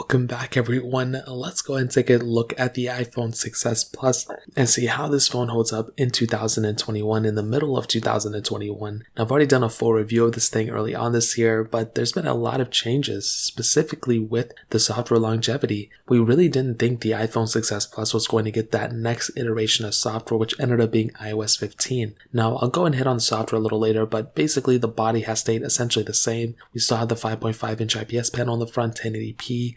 Welcome back everyone. Let's go ahead and take a look at the iPhone 6s Plus and see how this phone holds up in 2021, in the middle of 2021. Now, I've already done a full review of this thing early on this year, but there's been a lot of changes, specifically with the software longevity. We really didn't think the iPhone 6s Plus was going to get that next iteration of software, which ended up being iOS 15. Now, I'll go and hit on the software a little later, but basically the body has stayed essentially the same. We still have the 5.5-inch IPS panel on the front, 1080p.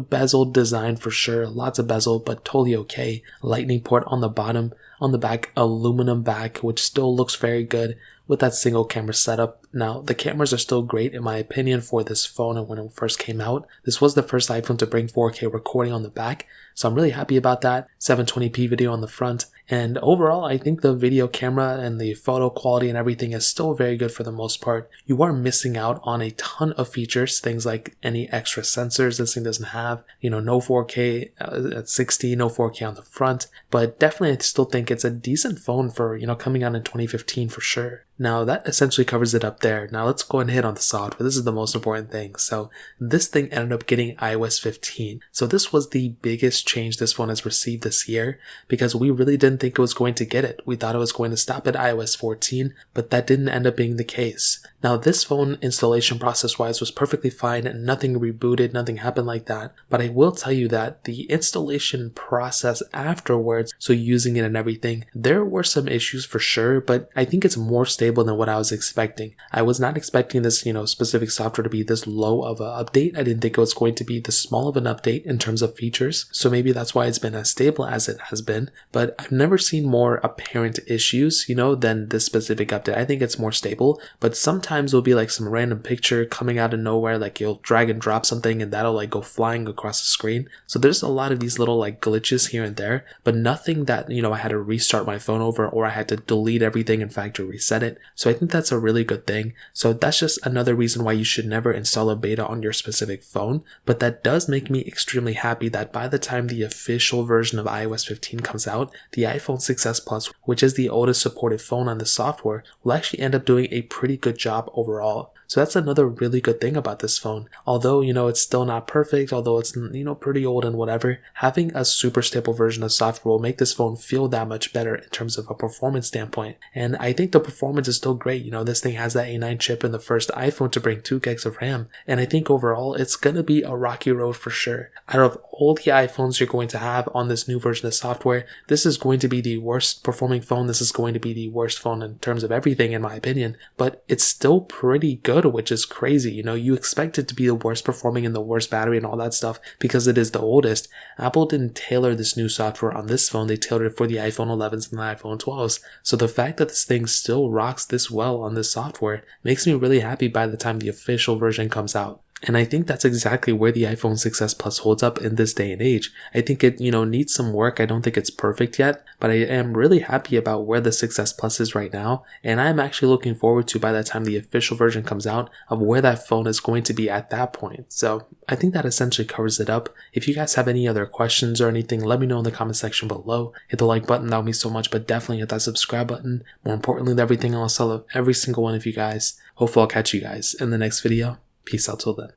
Bezel design for sure, lots of bezel, but totally okay. Lightning port on the bottom, on the back, aluminum back, which still looks very good with that single camera setup. Now, the cameras are still great in my opinion for this phone, and when it first came out, this was the first iPhone to bring 4K recording on the back, so I'm really happy about that. 720p video on the front, and overall I think the video camera and the photo quality and everything is still very good for the most part. You are missing out on a ton of features, things like any extra sensors this thing doesn't have, no 4K at 60, no 4K on the front, but definitely I still think it's a decent phone for, coming out in 2015 for sure. Now that essentially covers it up there. Now let's go and hit on the software. This is the most important thing. So this thing ended up getting iOS 15. So this was the biggest change this phone has received this year, because we really didn't think it was going to get it. We thought it was going to stop at iOS 14, but that didn't end up being the case. Now this phone installation process wise was perfectly fine and nothing rebooted, nothing happened like that. But I will tell you that the installation process afterwards, so using it and everything, there were some issues for sure, but I think it's more stable than what I was expecting. I was not expecting this, specific software to be this low of an update. I didn't think it was going to be this small of an update in terms of features. So maybe that's why it's been as stable as it has been. But I've never seen more apparent issues, than this specific update. I think it's more stable, but sometimes it'll be like some random picture coming out of nowhere, like you'll drag and drop something and that'll like go flying across the screen. So there's a lot of these little like glitches here and there, but nothing that, I had to restart my phone over or I had to delete everything and factory reset it. So I think that's a really good thing. So that's just another reason why you should never install a beta on your specific phone. But that does make me extremely happy that by the time the official version of iOS 15 comes out, the iPhone 6s Plus, which is the oldest supported phone on the software, will actually end up doing a pretty good job overall. So that's another really good thing about this phone. Although, it's still not perfect, although it's, pretty old and whatever, having a super stable version of software will make this phone feel that much better in terms of a performance standpoint. And I think the performance is still great. This thing has that A9 chip in the first iPhone to bring 2 gigs of RAM. And I think overall, it's going to be a rocky road for sure. Out of all the iPhones you're going to have on this new version of software, this is going to be the worst performing phone. This is going to be the worst phone in terms of everything, in my opinion. But it's still pretty good, which is crazy. You expect it to be the worst performing and the worst battery and all that stuff because it is the oldest. Apple didn't tailor this new software on this phone. They tailored it for the iPhone 11s and the iPhone 12s. So the fact that this thing still rocks this well on this software makes me really happy by the time the official version comes out. And I think that's exactly where the iPhone 6s Plus holds up in this day and age. I think it, needs some work. I don't think it's perfect yet, but I am really happy about where the 6s Plus is right now. And I'm actually looking forward to, by the time the official version comes out, of where that phone is going to be at that point. So I think that essentially covers it up. If you guys have any other questions or anything, let me know in the comment section below. Hit the like button, that would mean so much, but definitely hit that subscribe button. More importantly than everything else, I love every single one of you guys. Hopefully I'll catch you guys in the next video. Peace out till then.